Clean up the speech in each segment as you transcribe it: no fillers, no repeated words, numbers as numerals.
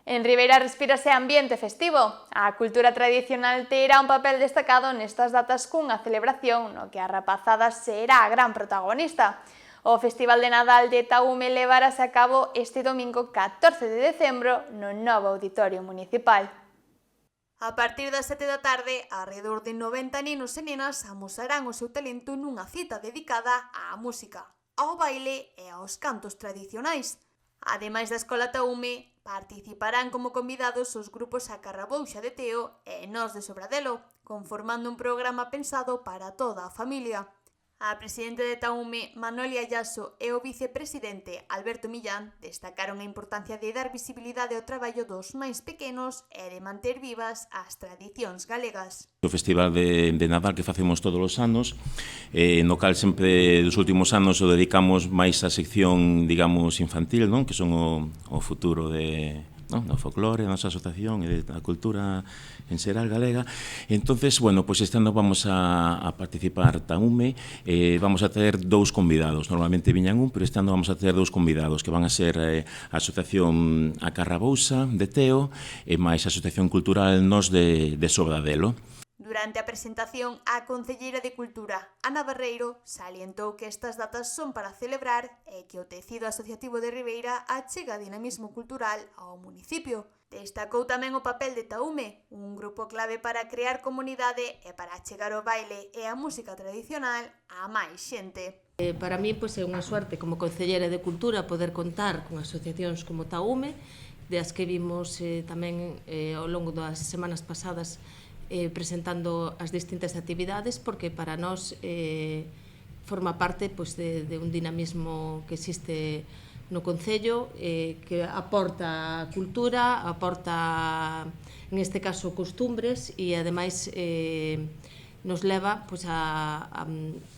En Ribeira respírase ambiente festivo. A cultura tradicional terá un papel destacado nestas datas cunha celebración no que a rapazada será a gran protagonista. O Festival de Nadal de Taume levarase a cabo este domingo 14 de decembro no novo Auditorio Municipal. A partir das 7 da tarde, arredor de 90 nenos e nenas amosarán o seu talento nunha cita dedicada á música, ao baile e aos cantos tradicionais. Ademais da Escola Taume, participarán como convidados os grupos A Carrabouxa de Teo e Nós de Sobradelo, conformando un programa pensado para toda a familia. A presidente de Taume, Manolia Llaso, e o vicepresidente, Alberto Millán, destacaron a importancia de dar visibilidade ao traballo dos máis pequenos e de manter vivas as tradicións galegas. O Festival de Nadal que facemos todos os anos, no cal sempre dos últimos anos o dedicamos máis á sección, digamos, infantil, non? Que son o futuro do folclore, da nosa asociación e da cultura en xeral galega. Entonces, bueno, pois este ano vamos a participar Taume, vamos a ter dous convidados, normalmente viñan un, pero este ano vamos a ter dous convidados, que van a ser a Asociación A Carrabouxa de Teo e máis a Asociación Cultural Nós de Sobradelo. Durante a presentación, a concelleira de Cultura, Ana Barreiro, salientou que estas datas son para celebrar e que o tecido asociativo de Ribeira achega dinamismo cultural ao municipio. Destacou tamén o papel de Taume, un grupo clave para crear comunidade e para achegar o baile e a música tradicional a máis xente. Para mí é unha suerte como concelleira de Cultura poder contar con asociacións como Taume, das que vimos tamén ao longo das semanas pasadas presentando as distintas actividades, porque para nós forma parte de un dinamismo que existe no Concello, que aporta cultura, aporta, en este caso, costumbres e, ademais, nos leva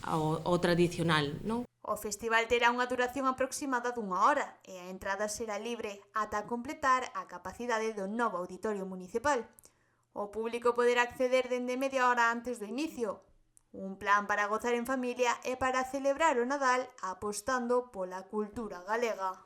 ao tradicional, non? O festival terá unha duración aproximada dunha hora e a entrada será libre ata completar a capacidade do novo Auditorio Municipal. O público poderá acceder dende media hora antes do inicio. Un plan para gozar en familia e para celebrar o Nadal apostando pola cultura galega.